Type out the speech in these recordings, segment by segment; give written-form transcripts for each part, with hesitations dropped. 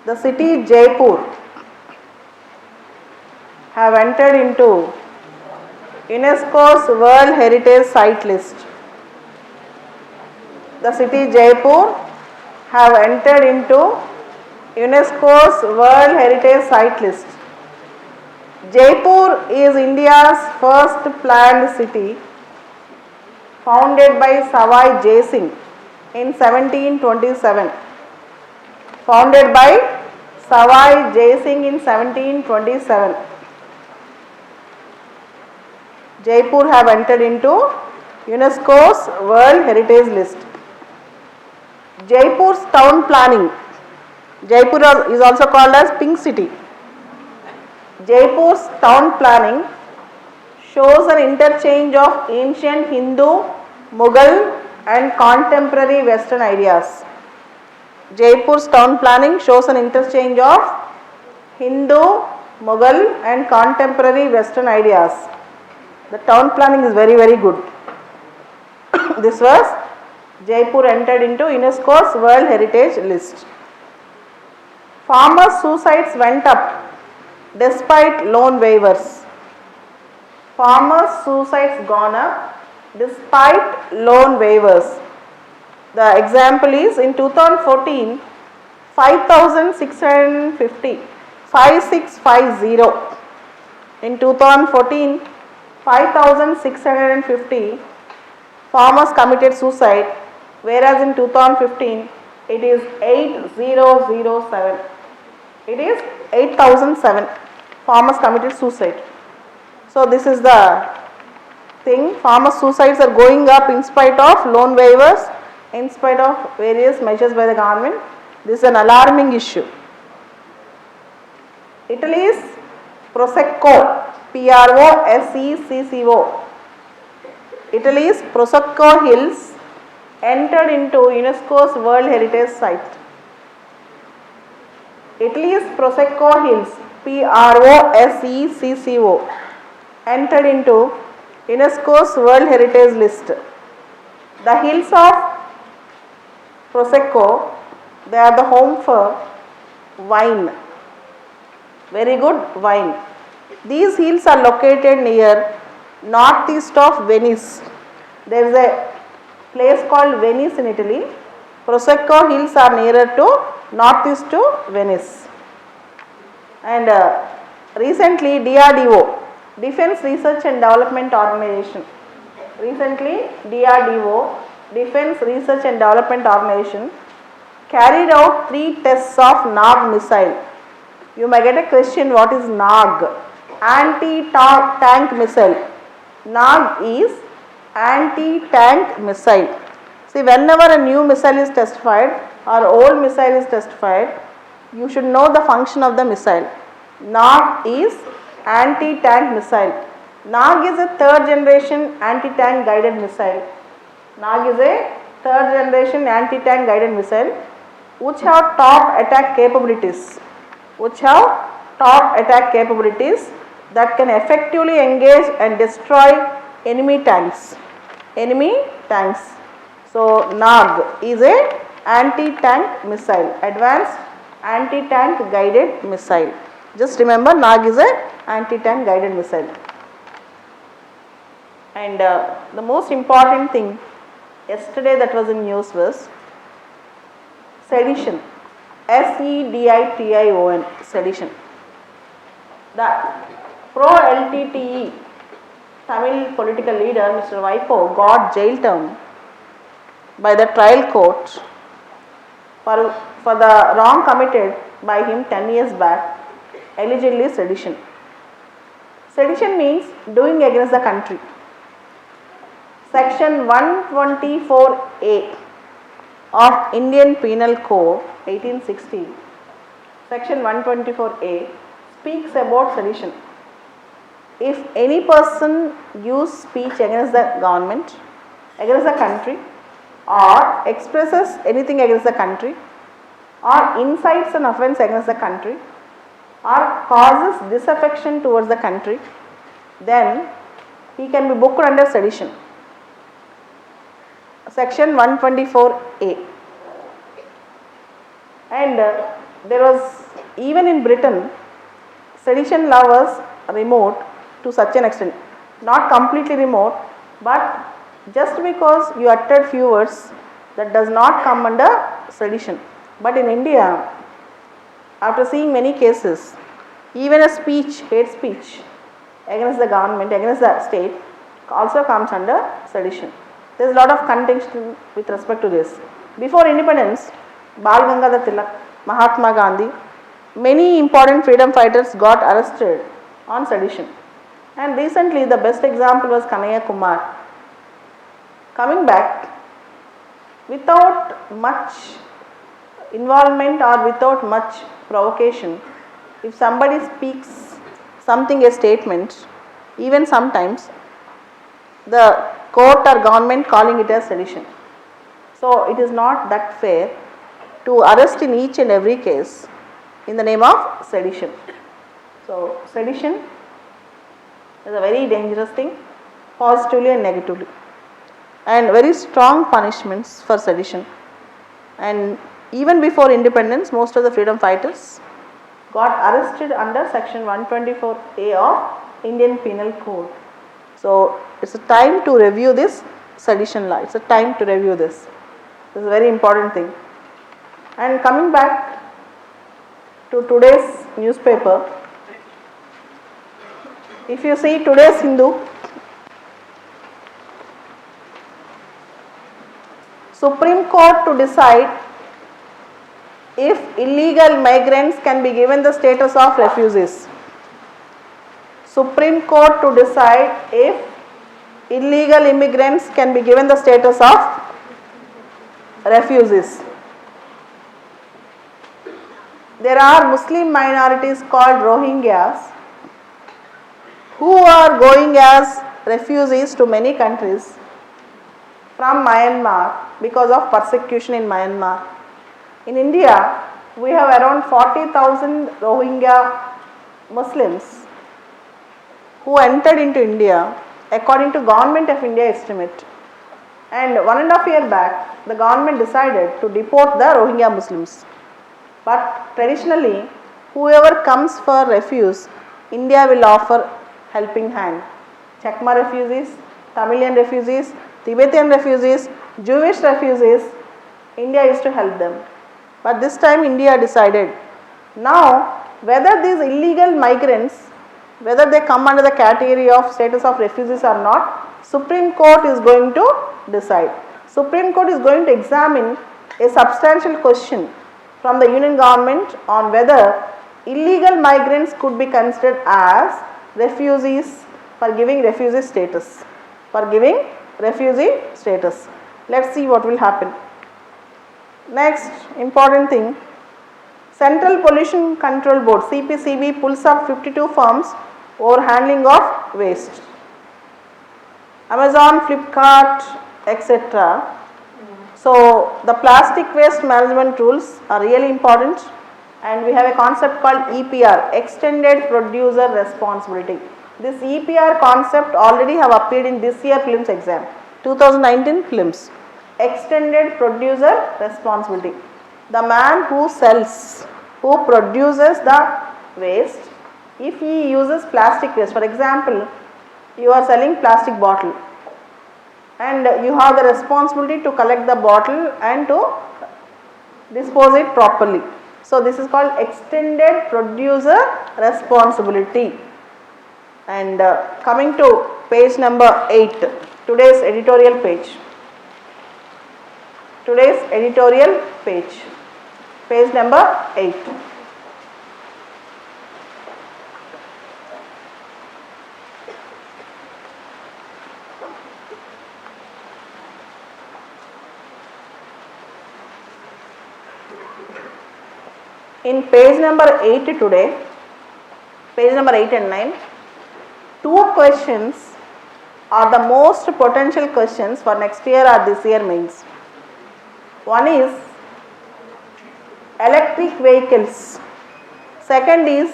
The city Jaipur have entered into UNESCO's World Heritage Site list. The city Jaipur have entered into UNESCO's World Heritage Site list. Jaipur is India's first planned city, founded by Savai Jai Singh in 1727. Founded by Savai Jai Singh in 1727. Jaipur have entered into UNESCO's World Heritage List. Jaipur's town planning. Jaipur is also called as Pink City. Jaipur's town planning shows an interchange of ancient Hindu, Mughal and contemporary Western ideas. Jaipur's town planning shows an interchange of Hindu, Mughal and contemporary Western ideas. The town planning is very, very good. This was Jaipur entered into UNESCO's World Heritage List. Farmers' suicides went up despite loan waivers. Farmers' suicides gone up despite loan waivers. The example is in 2014, 5,650, 5650. In 2014, 5,650 farmers committed suicide, whereas in 2015 it is 8,007. It is 8,007 farmers committed suicide. So this is the thing, farmer suicides are going up in spite of loan waivers, in spite of various measures by the government. This is an alarming issue. Italy's Prosecco, Prosecco. Italy's Prosecco Hills entered into UNESCO's World Heritage Site. Italy's Prosecco Hills, Prosecco, entered into UNESCO's World Heritage List. The hills of Prosecco, they are the home for wine, very good wine. These hills are located near northeast of Venice. There is a place called Venice in Italy. Prosecco hills are nearer to northeast to Venice. And recently DRDO, Defense Research and Development Organization. Recently DRDO, Defense Research and Development Organization, carried out 3 tests of NAG missile. You may get a question, what is NAG? Anti-tank missile. NAG is anti-tank missile. See, whenever a new missile is testified or old missile is testified, you should know the function of the missile. NAG is anti-tank missile. NAG is a 3rd generation anti-tank guided missile. NAG is a 3rd generation anti-tank guided missile which have top attack capabilities. That can effectively engage and destroy enemy tanks. So NAG is a anti-tank missile, advanced anti-tank guided missile. Just remember, NAG is a anti-tank guided missile. And the most important thing yesterday that was in news was sedition. SEDITION, sedition. The pro-LTTE Tamil political leader Mr. Vaipo got jail term by the trial court for the wrong committed by him 10 years back, allegedly sedition. Sedition means doing against the country. Section 124A of Indian Penal Code 1860, Section 124A speaks about sedition. If any person use speech against the government, against the country, or expresses anything against the country, or incites an offence against the country, or causes disaffection towards the country, then he can be booked under sedition. Section 124A. And there was, even in Britain, sedition law was remote to such an extent, not completely remote, but just because you uttered few words, that does not come under sedition. But in India, after seeing many cases, even a speech, hate speech against the government, against the state, also comes under sedition. There is a lot of contention with respect to this. Before independence, Bal Gangadhar Tilak, Mahatma Gandhi, many important freedom fighters got arrested on sedition. And recently, the best example was Kanhaiya Kumar. Coming back, without much involvement or without much provocation, if somebody speaks something, a statement, even sometimes the court or government calling it as sedition. So it is not that fair to arrest in each and every case in the name of sedition. So sedition is a very dangerous thing, positively and negatively, and very strong punishments for sedition. And even before independence, most of the freedom fighters got arrested under section 124A of Indian Penal Code. So it's a time to review this sedition law. It's a time to review this. This is a very important thing. And coming back to today's newspaper, if you see today's Hindu, Supreme Court to decide if illegal migrants can be given the status of refugees. Supreme Court to decide if illegal immigrants can be given the status of refugees. There are Muslim minorities called Rohingyas who are going as refugees to many countries from Myanmar because of persecution in Myanmar. In India, we have around 40,000 Rohingya Muslims who entered into India according to Government of India estimate. And 1.5 years back, the government decided to deport the Rohingya Muslims. But traditionally, whoever comes for refuge, India will offer helping hand. Chakma refugees, Tamilian refugees, Tibetan refugees, Jewish refugees, India used to help them. But this time India decided, now whether these illegal migrants, whether they come under the category of status of refugees or not, Supreme Court is going to decide. Supreme Court is going to examine a substantial question from the Union government on whether illegal migrants could be considered as refugees for giving refugee status. Let's see what will happen. Next important thing, Central Pollution Control Board CPCB pulls up 52 firms over handling of waste. Amazon, Flipkart, etc. So the plastic waste management rules are really important, and we have a concept called EPR, Extended Producer Responsibility. This EPR concept already have appeared in this year prelims exam, 2019 prelims. Extended Producer Responsibility. The man who sells, who produces the waste, if he uses plastic waste, for example, you are selling plastic bottle and you have the responsibility to collect the bottle and to dispose it properly. So this is called Extended Producer Responsibility. And coming to page number 8, today's editorial page. Page number 8. In page number 8 today, page number 8 and 9, two questions are the most potential questions for next year or this year mains. One is electric vehicles, second is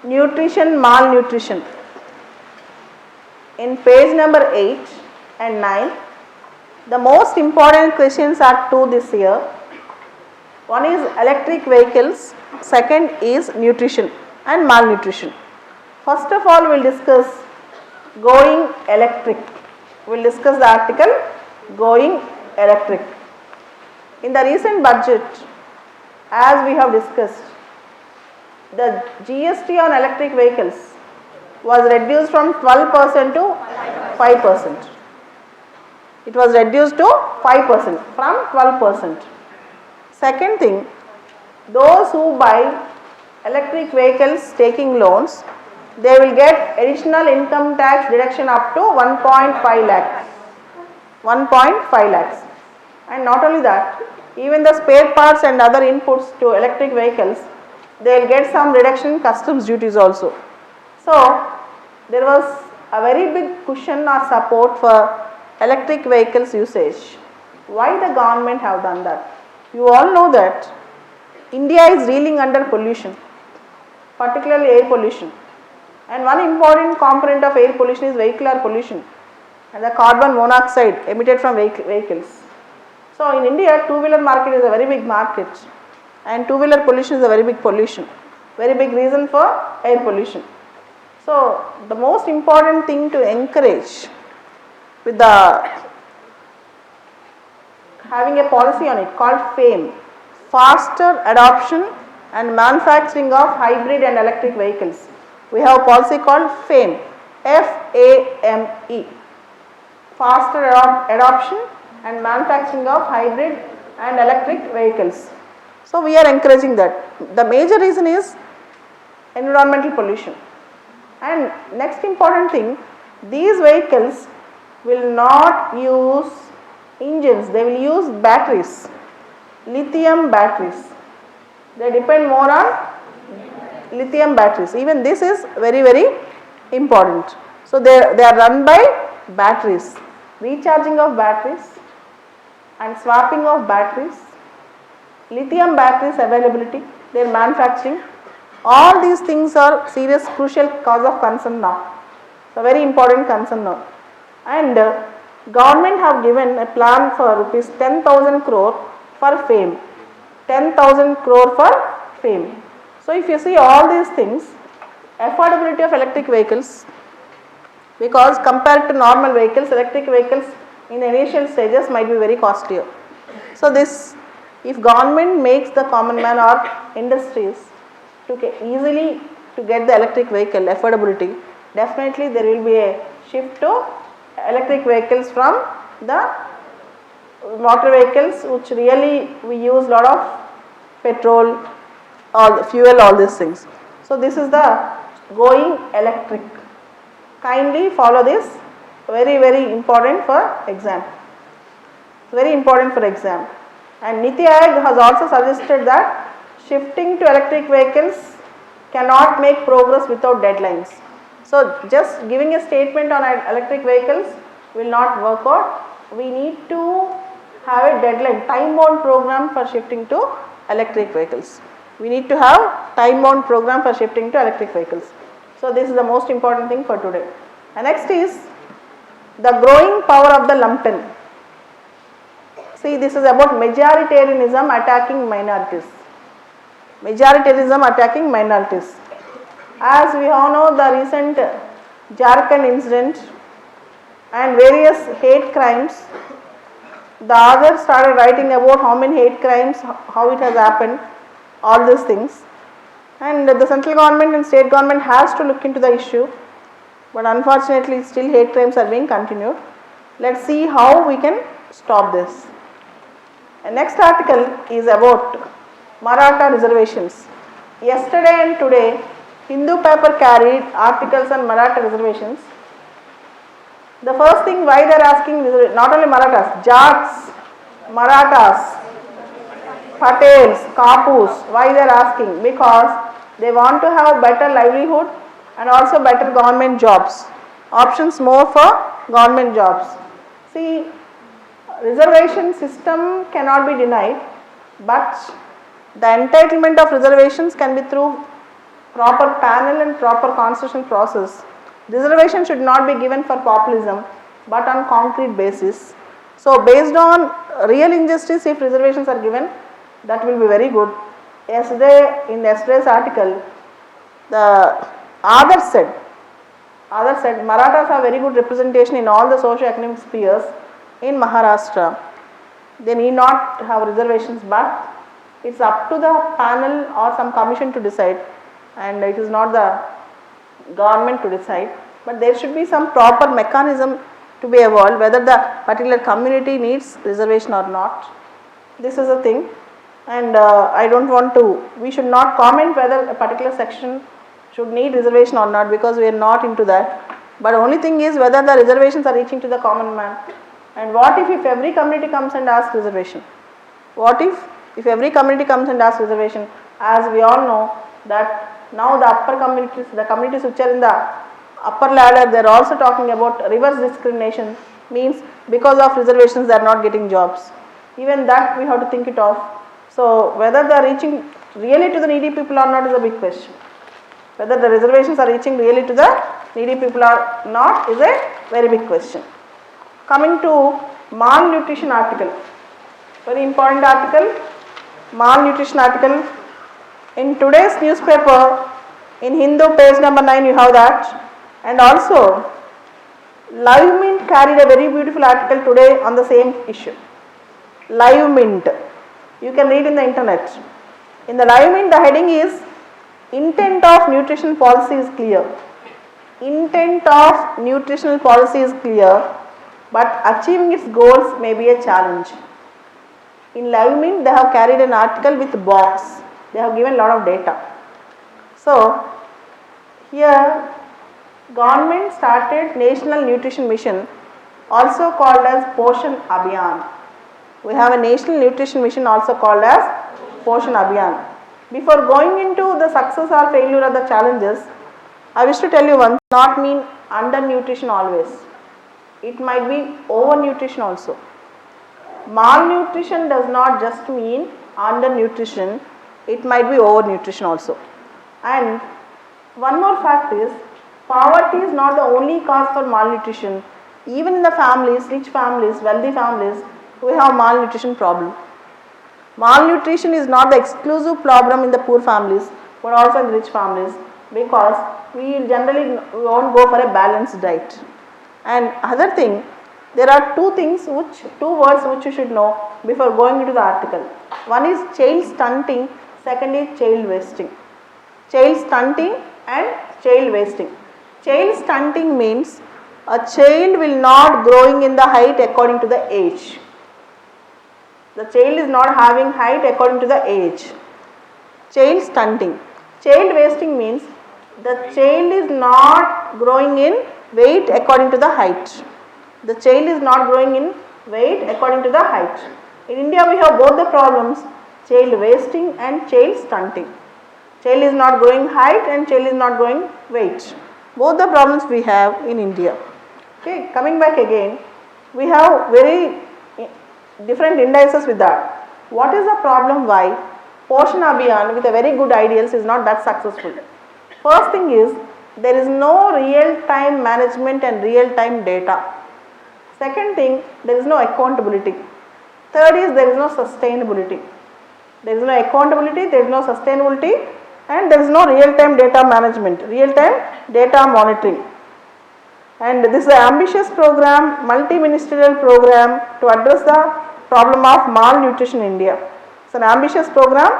nutrition, malnutrition. In page number 8 and 9, the most important questions are two this year. One is electric vehicles, second is nutrition and malnutrition. First of all, we will discuss going electric. We will discuss the article going electric. In the recent budget, as we have discussed, the GST on electric vehicles was reduced from 12% to 5%. It was reduced to 5% from 12%. Second thing, those who buy electric vehicles taking loans, they will get additional income tax deduction up to 1.5 lakhs. 1.5 lakhs. And not only that, even the spare parts and other inputs to electric vehicles, they will get some reduction in customs duties also. So, there was a very big cushion or support for electric vehicles usage. Why the government have done that? You all know that India is reeling under pollution, particularly air pollution. And one important component of air pollution is vehicular pollution and the carbon monoxide emitted from vehicles. So, in India, two-wheeler market is a very big market and two-wheeler pollution is a very big pollution, very big reason for air pollution. So, the most important thing to encourage with the having a policy on it called FAME, faster adoption and manufacturing of hybrid and electric vehicles. We have a policy called FAME, F-A-M-E, faster adoption and manufacturing of hybrid and electric vehicles. So, we are encouraging that. The major reason is environmental pollution. And next important thing, these vehicles will not use engines, they will use batteries, lithium batteries. They depend more on lithium batteries. Even this is very, very important. So, they are run by batteries, recharging of batteries and swapping of batteries, lithium batteries availability, their manufacturing. All these things are serious crucial cause of concern now. So, very important concern now. And government have given a plan for rupees 10,000 crore for FAME, 10,000 crore for FAME. So, if you see all these things, affordability of electric vehicles, because compared to normal vehicles, electric vehicles in initial stages might be very costlier. So, this, if government makes the common man or industries to easily to get the electric vehicle affordability, definitely there will be a shift to electric vehicles from the motor vehicles which really we use lot of petrol, all the fuel, all these things. So, this is the going electric. Kindly follow this, very, very important for exam. Very important for exam. And Niti Aayog has also suggested that shifting to electric vehicles cannot make progress without deadlines. So, just giving a statement on electric vehicles will not work out. We need to have a deadline, time-bound program for shifting to electric vehicles. We need to have time-bound program for shifting to electric vehicles. So, this is the most important thing for today. And next is the growing power of the lumpen. See, this is about majoritarianism attacking minorities. Majoritarianism attacking minorities. As we all know, the recent Jharkhand incident and various hate crimes, the author started writing about how many hate crimes, how it has happened, all these things. And the central government and state government has to look into the issue, but unfortunately still hate crimes are being continued. Let us see how we can stop this. And next article is about Maratha reservations. Yesterday and today, Hindu paper carried articles on Maratha reservations. The first thing why they are asking, not only Marathas, Jats, Marathas, Patels, Kapus, why they are asking? Because they want to have better livelihood and also better government jobs, options more for government jobs. See, reservation system cannot be denied, but the entitlement of reservations can be through proper panel and proper constitutional process. Reservation should not be given for populism, but on concrete basis. So, based on real injustice, if reservations are given, That will be very good. In yesterday's article, the Others said Marathas have very good representation in all the socio-economic spheres in Maharashtra. They need not have reservations, but it's up to the panel or some commission to decide, and it is not the government to decide. But there should be some proper mechanism to be evolved, whether the particular community needs reservation or not. This is a thing, and I don't want to, we should not comment whether a particular section should need reservation or not, because we are not into that. But only thing is whether the reservations are reaching to the common man. And what if every community comes and asks reservation? What if every community comes and asks reservation? As we all know that now the upper communities, the communities which are in the upper ladder, they are also talking about reverse discrimination, means because of reservations they are not getting jobs. Even that we have to think it of. So whether they are reaching really to the needy people or not is a big question. Whether the reservations are reaching really to the needy people or not is a very big question. Coming to malnutrition article, very important article, malnutrition article. In today's newspaper, in Hindu page number 9 you have that, and also Live Mint carried a very beautiful article today on the same issue. Live Mint, you can read in the internet. In the Live Mint the heading is intent of nutrition policy is clear. Intent of nutritional policy is clear, but achieving its goals may be a challenge. In Live Mint they have carried an article with box. They have given a lot of data. So here government started National Nutrition Mission, also called as Poshan Abhiyan. We have a National Nutrition Mission also called as Poshan Abhiyan. Before going into the success or failure of the challenges, I wish to tell you one, not mean undernutrition always. It might be overnutrition also. Malnutrition does not just mean undernutrition, it might be overnutrition also. And one more fact is, poverty is not the only cause for malnutrition. Even in the families, rich families, wealthy families, we have malnutrition problem. Malnutrition is not the exclusive problem in the poor families, but also in the rich families, because we generally won't go for a balanced diet. And other thing, there are two words which you should know before going into the article. One is child stunting, second is child wasting. Child stunting and child wasting. Child stunting means a child will not growing in the height according to the age. The child is not having height according to the age. Child stunting. Child wasting means the child is not growing in weight according to the height. The child is not growing in weight according to the height. In India we have both the problems, child wasting and child stunting. Child is not growing height and child is not growing weight. Both the problems we have in India. Okay, coming back again, we have very different indices with that. What is the problem why Poshan Abhiyan with a very good ideals is not that successful? First thing is, there is no real-time management and real-time data. Second thing, there is no accountability. Third is, there is no sustainability. There is no accountability, there is no sustainability, and there is no real-time data management, real-time data monitoring. And this is an ambitious program, multi-ministerial program to address the problem of malnutrition in India. It's an ambitious program,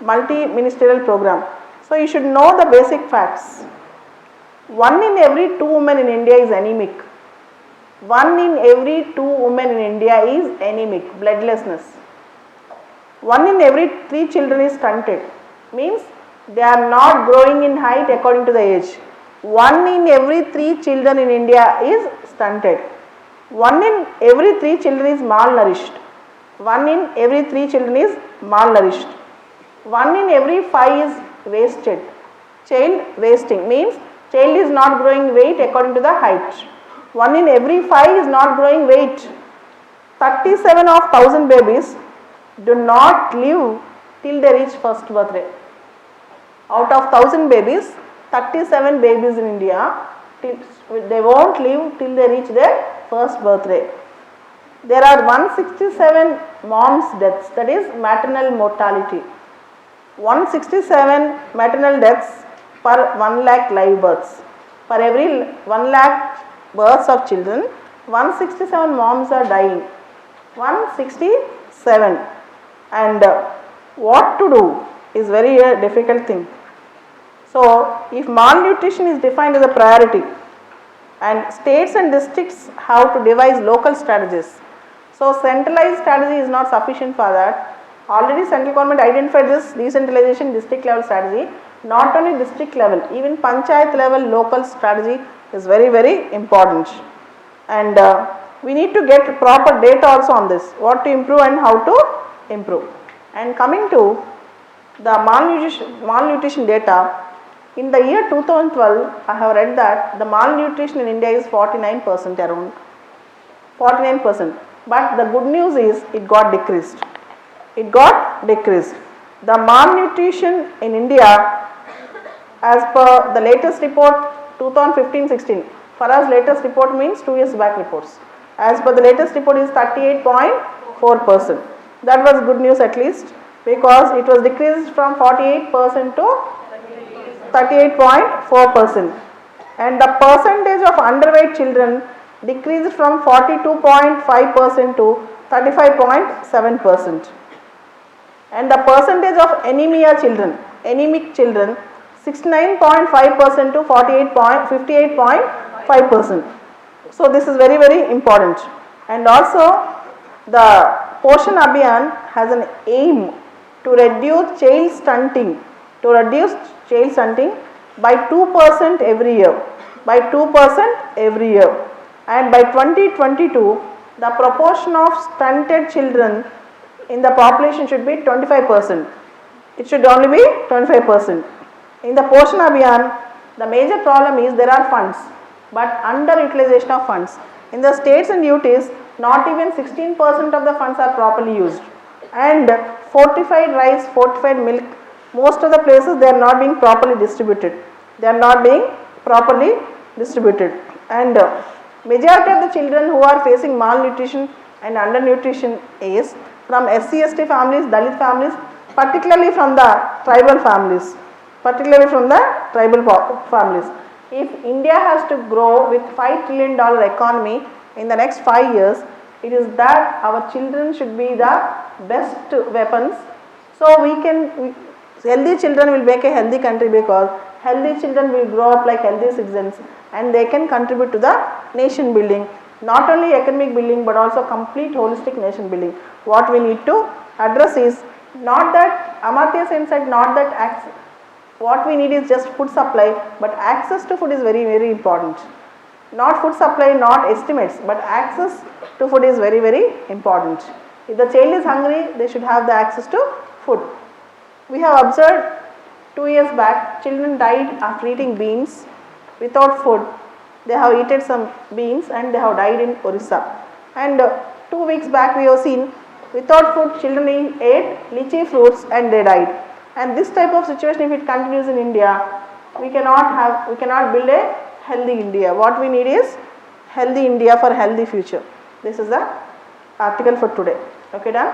multi-ministerial program. So you should know the basic facts. 1 in every 2 women in India is anemic. 1 in every 2 women in India is anemic, bloodlessness. 1 in every 3 children is stunted, means they are not growing in height according to the age. 1 in every 3 children in India is stunted. 1 in every 3 children is malnourished. 1 in every 3 children is malnourished. 1 in every 5 is wasted. Child wasting means child is not growing weight according to the height. 1 in every 5 is not growing weight. 37 of 1000 babies do not live till they reach first birthday. Out of 1000 babies, 37 babies in India, they won't live till they reach their first birthday. there are 167 moms deaths, that is maternal mortality. 167 maternal deaths per 1 lakh live births. For every 1 lakh births of children, 167 moms are dying. 167. And what to do is very difficult thing. So, if malnutrition is defined as a priority, and states and districts have to devise local strategies. So, centralized strategy is not sufficient for that. Already central government identified this decentralization district level strategy. Not only district level, even panchayat level local strategy is very, very important. And we need to get proper data also on this, what to improve and how to improve. And coming to the malnutrition data, in the year 2012, I have read that the malnutrition in India is 49%, around 49%. But the good news is it got decreased. It got decreased. The malnutrition in India, as per the latest report 2015-16, for us latest report means 2 years back reports. As per the latest report is 38.4%. That was good news at least, because it was decreased from 48% to 38.4%, and the percentage of underweight children decreased from 42.5% to 35.7%, and the percentage of anemic children 69.5% to 58.5%. So this is very, very important. And also the Poshan Abhiyan has an aim to reduce child stunting by 2% every year, and by 2022 the proportion of stunted children in the population should be 25%. It should only be 25%. In the Poshan Abhiyan, the major problem is there are funds, but underutilization of funds. In the states and UTs, not even 16% of the funds are properly used. And fortified rice, fortified milk, most of the places they are not being properly distributed. And majority of the children who are facing malnutrition and undernutrition is from SC/ST families, Dalit families, particularly from the tribal families. If India has to grow with $5 trillion economy in the next 5 years, it is that our children should be the best weapons. So healthy children will make a healthy country, because healthy children will grow up like healthy citizens and they can contribute to the nation building, not only economic building but also complete holistic nation building. What we need to address is not that, Amartya Sen said, not that what we need is just food supply, but access to food is very, very important. Not food supply, not estimates, but access to food is very, very important. If the child is hungry, they should have the access to food. We have observed 2 years back, children died after eating beans without food. They have eaten some beans and they have died in Orissa. And 2 weeks back we have seen, without food children ate lychee fruits and they died. And this type of situation, if it continues in India, we cannot build a healthy India. What we need is healthy India for healthy future. This is the article for today. Okay, done?